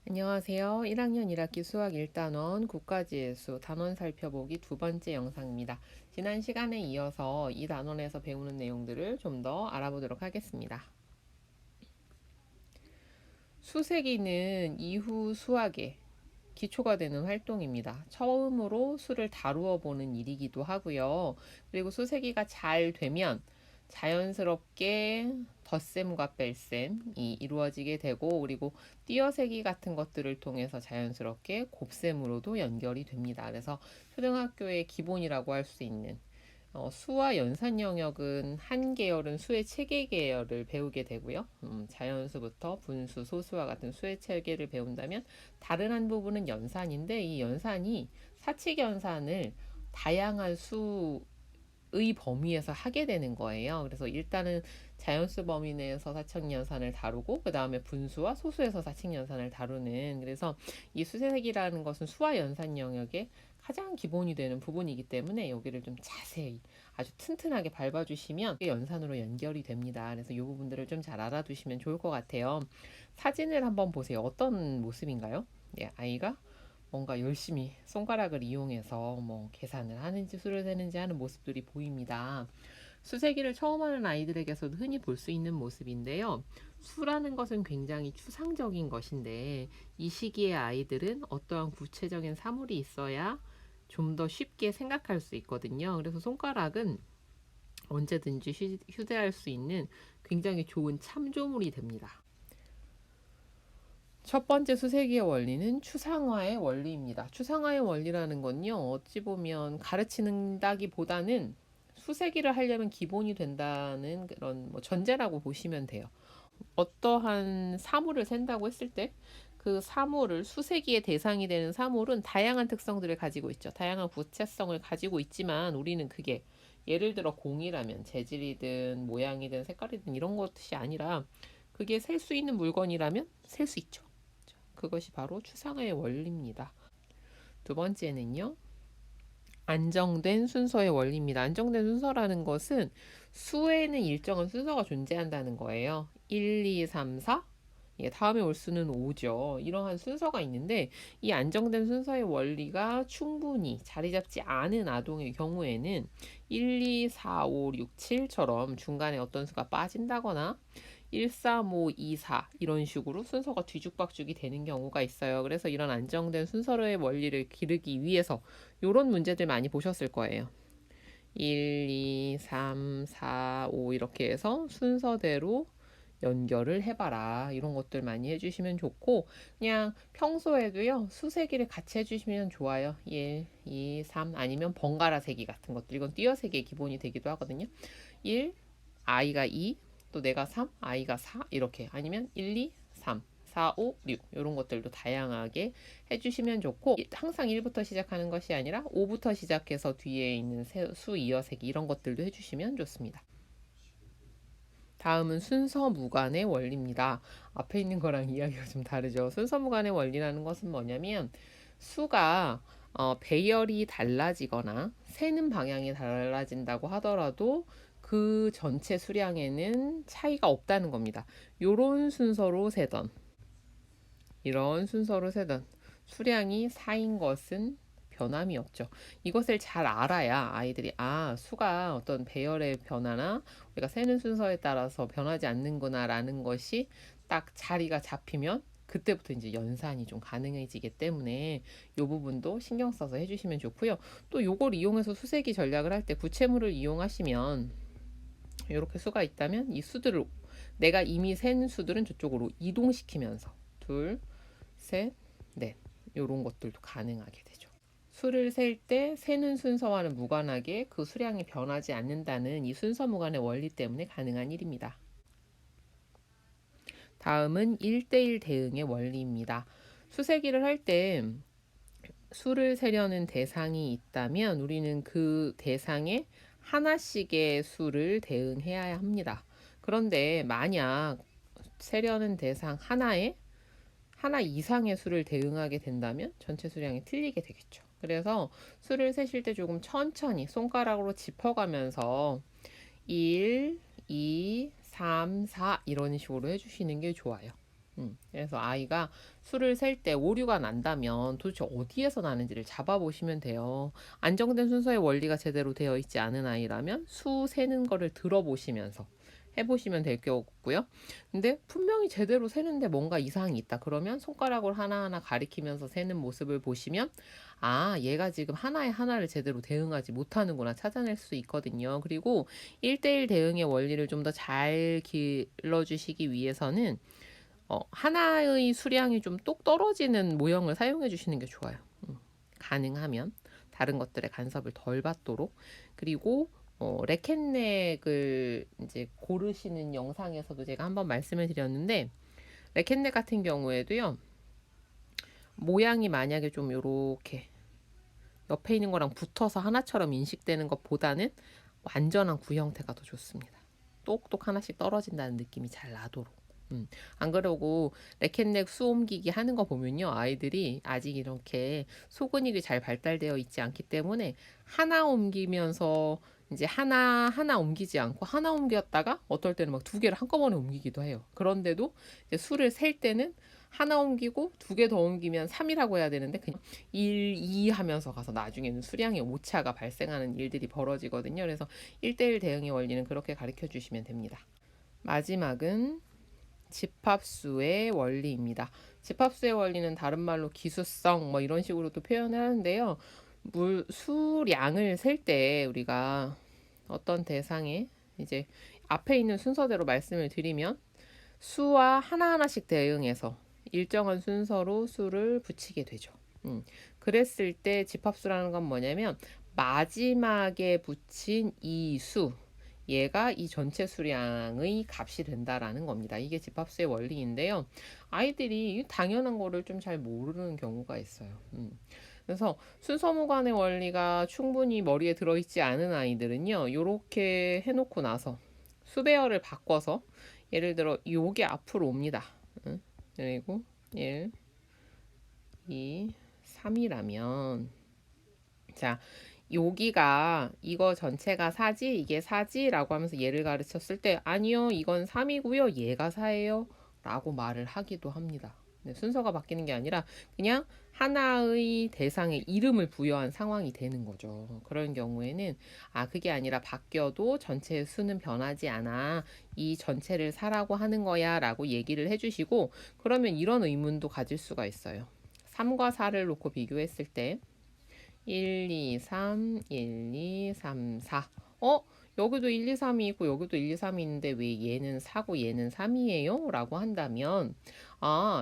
안녕하세요. 1학년 1학기 수학 1단원 국가지혜수 단원 살펴보기 두 번째 영상입니다. 지난 시간에 이어서 이 단원에서 배우는 내용들을 좀 더 알아보도록 하겠습니다. 수세기는 이후 수학의 기초가 되는 활동입니다. 처음으로 수를 다루어 보는 일이기도 하고요. 그리고 수세기가 잘 되면 자연스럽게 덧셈과 뺄셈이 이루어지게 되고, 그리고 띄어세기 같은 것들을 통해서 자연스럽게 곱셈으로도 연결이 됩니다. 그래서 초등학교의 기본이라고 할 수 있는 수와 연산 영역은 한 계열은 수의 체계 계열을 배우게 되고요. 자연수부터 분수, 소수와 같은 수의 체계를 배운다면 다른 한 부분은 연산인데, 이 연산이 사칙 연산을 다양한 수의 범위에서 하게 되는 거예요. 그래서 일단은 자연수 범위 내에서 사칙 연산을 다루고, 그 다음에 분수와 소수에서 사칙 연산을 다루는, 그래서 이 수세기라는 것은 수와 연산 영역의 가장 기본이 되는 부분이기 때문에 여기를 좀 자세히 아주 튼튼하게 밟아주시면 연산으로 연결이 됩니다. 그래서 이 부분들을 좀 잘 알아두시면 좋을 것 같아요. 사진을 한번 보세요. 어떤 모습인가요? 예, 아이가 뭔가 열심히 손가락을 이용해서 뭐 계산을 하는지 수를 세는지 하는 모습들이 보입니다. 수세기를 처음 하는 아이들에게서도 흔히 볼 수 있는 모습인데요. 수라는 것은 굉장히 추상적인 것인데, 이 시기의 아이들은 어떠한 구체적인 사물이 있어야 좀 더 쉽게 생각할 수 있거든요. 그래서 손가락은 언제든지 휴대할 수 있는 굉장히 좋은 참조물이 됩니다. 첫 번째 수세기의 원리는 추상화의 원리입니다. 추상화의 원리라는 건요, 어찌 보면 가르치는다기보다는 수세기를 하려면 기본이 된다는 그런 전제라고 보시면 돼요. 어떠한 사물을 센다고 했을 때 그 사물을, 수세기의 대상이 되는 사물은 다양한 특성들을 가지고 있죠. 다양한 구체성을 가지고 있지만 우리는 그게 예를 들어 공이라면 재질이든 모양이든 색깔이든 이런 것이 아니라 그게 셀 수 있는 물건이라면 셀 수 있죠. 그것이 바로 추상화의 원리입니다. 두 번째는요, 안정된 순서의 원리입니다. 안정된 순서라는 것은 수에는 일정한 순서가 존재한다는 거예요. 1, 2, 3, 4. 예, 다음에 올 수는 5죠. 이러한 순서가 있는데, 이 안정된 순서의 원리가 충분히 자리 잡지 않은 아동의 경우에는 1, 2, 4, 5, 6, 7처럼 중간에 어떤 수가 빠진다거나 1, 3, 5, 2, 4 이런 식으로 순서가 뒤죽박죽이 되는 경우가 있어요. 그래서 이런 안정된 순서의 원리를 기르기 위해서 이런 문제들 많이 보셨을 거예요. 1, 2, 3, 4, 5 이렇게 해서 순서대로 연결을 해봐라. 이런 것들 많이 해주시면 좋고, 그냥 평소에도요, 수세기를 같이 해주시면 좋아요. 1, 2, 3 아니면 번갈아 세기 같은 것들. 이건 띄어세기의 기본이 되기도 하거든요. 1, 아이가 2, 또 내가 3, 아이가 4 이렇게, 아니면 1, 2, 3, 4, 5, 6 이런 것들도 다양하게 해주시면 좋고, 항상 1부터 시작하는 것이 아니라 5부터 시작해서 뒤에 있는 수 이어세기 이런 것들도 해주시면 좋습니다. 다음은 순서 무관의 원리입니다. 앞에 있는 거랑 이야기가 좀 다르죠. 순서 무관의 원리라는 것은 뭐냐면, 수가 배열이 달라지거나 세는 방향이 달라진다고 하더라도 그 전체 수량에는 차이가 없다는 겁니다. 요런 순서로 세던, 이런 순서로 세던 수량이 4인 것은 변함이 없죠. 이것을 잘 알아야 아이들이 수가 어떤 배열의 변화나 우리가 세는 순서에 따라서 변하지 않는구나 라는 것이 딱 자리가 잡히면 그때부터 이제 연산이 좀 가능해지기 때문에 이 부분도 신경 써서 해주시면 좋고요. 또 요걸 이용해서 수세기 전략을 할 때 구체물을 이용하시면, 이렇게 수가 있다면 이 수들을 내가 이미 센 수들은 저쪽으로 이동시키면서 둘, 셋, 넷 이런 것들도 가능하게 되죠. 수를 셀 때 세는 순서와는 무관하게 그 수량이 변하지 않는다는 이 순서 무관의 원리 때문에 가능한 일입니다. 다음은 1대1 대응의 원리입니다. 수세기를 할 때 수를 세려는 대상이 있다면 우리는 그 대상에 하나씩의 수를 대응해야 합니다. 그런데 만약 세려는 대상 하나 이상의 수를 대응하게 된다면 전체 수량이 틀리게 되겠죠. 그래서 수를 세실 때 조금 천천히 손가락으로 짚어가면서 1, 2, 3, 4 이런 식으로 해주시는 게 좋아요. 그래서 아이가 수를 셀 때 오류가 난다면 도대체 어디에서 나는지를 잡아보시면 돼요. 안정된 순서의 원리가 제대로 되어 있지 않은 아이라면 수 세는 거를 들어보시면서 해보시면 될 거고요. 근데 분명히 제대로 세는데 뭔가 이상이 있다. 그러면 손가락으로 하나하나 가리키면서 세는 모습을 보시면 아, 얘가 지금 하나에 하나를 제대로 대응하지 못하는구나 찾아낼 수 있거든요. 그리고 1대1 대응의 원리를 좀 더 잘 길러주시기 위해서는 하나의 수량이 좀 똑 떨어지는 모형을 사용해 주시는 게 좋아요. 가능하면 다른 것들의 간섭을 덜 받도록. 그리고 레켓넥을 이제 고르시는 영상에서도 제가 한번 말씀을 드렸는데 레켓넥 같은 경우에도요. 모양이 만약에 좀 요렇게 옆에 있는 거랑 붙어서 하나처럼 인식되는 것보다는 완전한 구 형태가 더 좋습니다. 똑똑 하나씩 떨어진다는 느낌이 잘 나도록. 안 그러고 레켓넥 수 옮기기 하는 거 보면요. 아이들이 아직 이렇게 소근육이 잘 발달되어 있지 않기 때문에 하나 옮기면서 이제 하나 옮기지 않고 하나 옮겼다가 어떨 때는 막 두 개를 한꺼번에 옮기기도 해요. 그런데도 이제 수를 셀 때는 하나 옮기고 두 개 더 옮기면 3이라고 해야 되는데 그냥 1, 2 하면서 가서 나중에는 수량의 오차가 발생하는 일들이 벌어지거든요. 그래서 1대1 대응의 원리는 그렇게 가르쳐 주시면 됩니다. 마지막은 집합수의 원리입니다. 집합수의 원리는 다른 말로 기수성 뭐 이런 식으로도 표현을 하는데요. 수량을 셀 때 우리가 어떤 대상에 이제 앞에 있는 순서대로 말씀을 드리면 수와 하나하나씩 대응해서 일정한 순서로 수를 붙이게 되죠. 그랬을 때 집합수라는 건 뭐냐면 마지막에 붙인 이 수, 얘가 이 전체 수량의 값이 된다라는 겁니다. 이게 집합수의 원리인데요. 아이들이 당연한 거를 좀 잘 모르는 경우가 있어요. 그래서 순서무관의 원리가 충분히 머리에 들어있지 않은 아이들은요. 이렇게 해놓고 나서 수배열을 바꿔서 예를 들어 요게 앞으로 옵니다. 그리고 1, 2, 3이라면 자 여기가 이거 전체가 4지 이게 4지 라고 하면서 얘를 가르쳤을 때 아니요 이건 3이고요 얘가 4예요 라고 말을 하기도 합니다. 네, 순서가 바뀌는 게 아니라 그냥 하나의 대상에 이름을 부여한 상황이 되는 거죠. 그런 경우에는 그게 아니라 바뀌어도 전체의 수는 변하지 않아 이 전체를 4라고 하는 거야 라고 얘기를 해주시고 그러면 이런 의문도 가질 수가 있어요. 3과 4를 놓고 비교했을 때 1, 2, 3, 1, 2, 3, 4. 여기도 1, 2, 3이 있고 여기도 1, 2, 3이 있는데 왜 얘는 4고 얘는 3이에요? 라고 한다면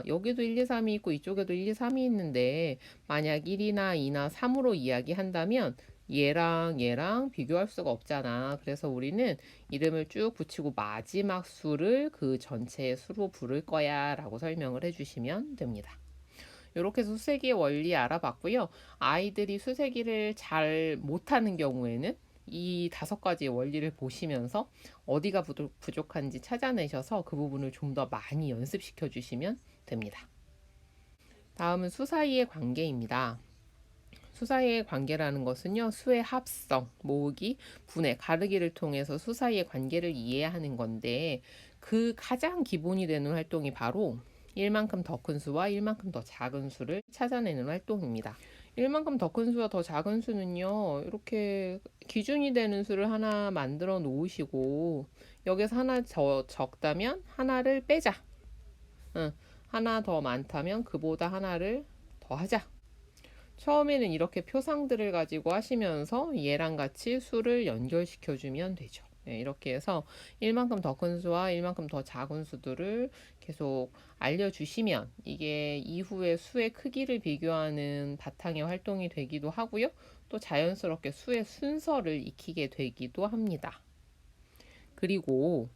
여기도 1, 2, 3이 있고 이쪽에도 1, 2, 3이 있는데 만약 1이나 2나 3으로 이야기한다면 얘랑 비교할 수가 없잖아. 그래서 우리는 이름을 쭉 붙이고 마지막 수를 그 전체의 수로 부를 거야 라고 설명을 해주시면 됩니다. 이렇게 해서 수세기의 원리 알아봤고요. 아이들이 수세기를 잘 못하는 경우에는 이 5가지의 원리를 보시면서 어디가 부족한지 찾아내셔서 그 부분을 좀 더 많이 연습시켜 주시면 됩니다. 다음은 수 사이의 관계입니다. 수 사이의 관계라는 것은요. 수의 합성, 모으기, 분해, 가르기를 통해서 수 사이의 관계를 이해하는 건데 그 가장 기본이 되는 활동이 바로 1만큼 더 큰 수와 1만큼 더 작은 수를 찾아내는 활동입니다. 1만큼 더 큰 수와 더 작은 수는요. 이렇게 기준이 되는 수를 하나 만들어 놓으시고 여기서 하나 적다면 하나를 빼자. 하나 더 많다면 그보다 하나를 더 하자. 처음에는 이렇게 표상들을 가지고 하시면서 얘랑 같이 수를 연결시켜 주면 되죠. 이렇게 해서 1만큼 더 큰 수와 1만큼 더 작은 수들을 계속 알려주시면 이게 이후에 수의 크기를 비교하는 바탕의 활동이 되기도 하고요. 또 자연스럽게 수의 순서를 익히게 되기도 합니다. 그리고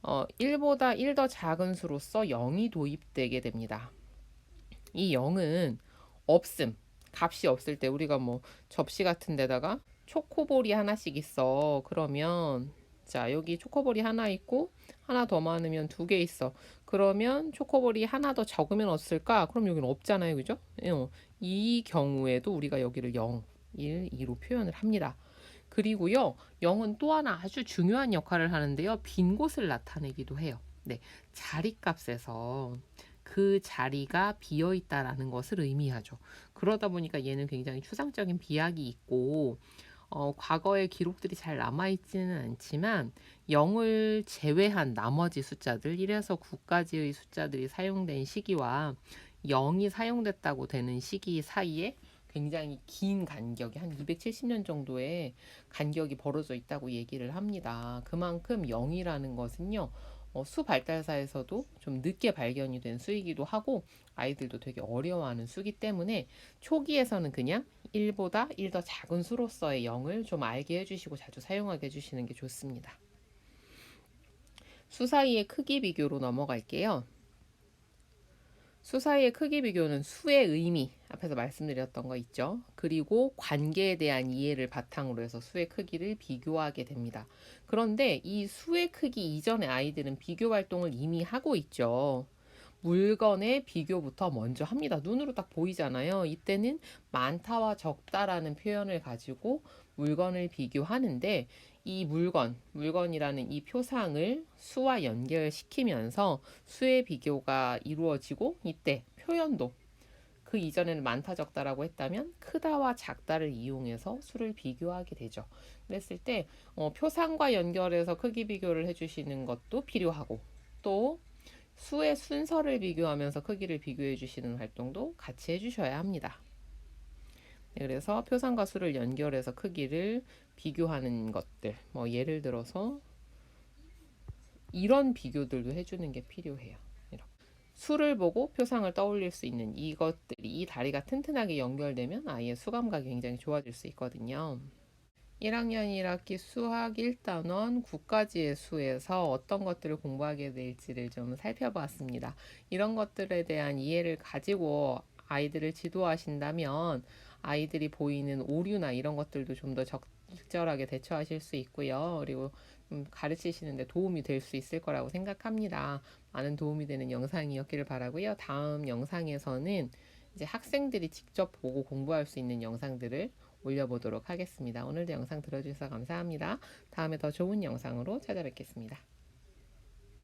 1보다 1 더 작은 수로서 0이 도입되게 됩니다. 이 0은 없음, 값이 없을 때 우리가 뭐 접시 같은 데다가 초코볼이 하나씩 있어. 그러면 자 여기 초코볼이 하나 있고 하나 더 많으면 2개 있어. 그러면 초코볼이 하나 더 적으면 어떨까? 그럼 여기는 없잖아요. 그죠? 이 경우에도 우리가 여기를 0, 1, 2로 표현을 합니다. 그리고요. 0은 또 하나 아주 중요한 역할을 하는데요. 빈 곳을 나타내기도 해요. 네, 자리값에서 그 자리가 비어 있다라는 것을 의미하죠. 그러다 보니까 얘는 굉장히 추상적인 비약이 있고 과거의 기록들이 잘 남아있지는 않지만 0을 제외한 나머지 숫자들 1에서 9까지의 숫자들이 사용된 시기와 0이 사용됐다고 되는 시기 사이에 굉장히 긴 간격이 한 270년 정도의 간격이 벌어져 있다고 얘기를 합니다. 그만큼 0이라는 것은요. 수 발달사에서도 좀 늦게 발견이 된 수이기도 하고 아이들도 되게 어려워하는 수기 때문에 초기에서는 그냥 1보다 1 더 작은 수로서의 0을 좀 알게 해주시고 자주 사용하게 해주시는 게 좋습니다. 수 사이의 크기 비교로 넘어갈게요. 수 사이의 크기 비교는 수의 의미, 앞에서 말씀드렸던 거 있죠. 그리고 관계에 대한 이해를 바탕으로 해서 수의 크기를 비교하게 됩니다. 그런데 이 수의 크기 이전에 아이들은 비교 활동을 이미 하고 있죠. 물건의 비교부터 먼저 합니다. 눈으로 딱 보이잖아요. 이때는 많다와 적다라는 표현을 가지고 물건을 비교하는데 이 물건이라는 이 표상을 수와 연결시키면서 수의 비교가 이루어지고 이때 표현도 그 이전에는 많다 적다라고 했다면 크다와 작다를 이용해서 수를 비교하게 되죠. 그랬을 때 표상과 연결해서 크기 비교를 해주시는 것도 필요하고 또 수의 순서를 비교하면서 크기를 비교해 주시는 활동도 같이 해주셔야 합니다. 네, 그래서 표상과 수를 연결해서 크기를 비교하는 것들, 뭐 예를 들어서 이런 비교들도 해주는 게 필요해요. 이렇게. 수를 보고 표상을 떠올릴 수 있는 이것들이 이 다리가 튼튼하게 연결되면 아이의 수감각이 굉장히 좋아질 수 있거든요. 1학년 1학기 수학 1단원 9가지의 수에서 어떤 것들을 공부하게 될지를 좀 살펴봤습니다. 이런 것들에 대한 이해를 가지고 아이들을 지도하신다면 아이들이 보이는 오류나 이런 것들도 좀 더 적절하게 대처하실 수 있고요. 그리고 가르치시는데 도움이 될 수 있을 거라고 생각합니다. 많은 도움이 되는 영상이었기를 바라고요. 다음 영상에서는 이제 학생들이 직접 보고 공부할 수 있는 영상들을 올려보도록 하겠습니다. 오늘도 영상 들어주셔서 감사합니다. 다음에 더 좋은 영상으로 찾아뵙겠습니다.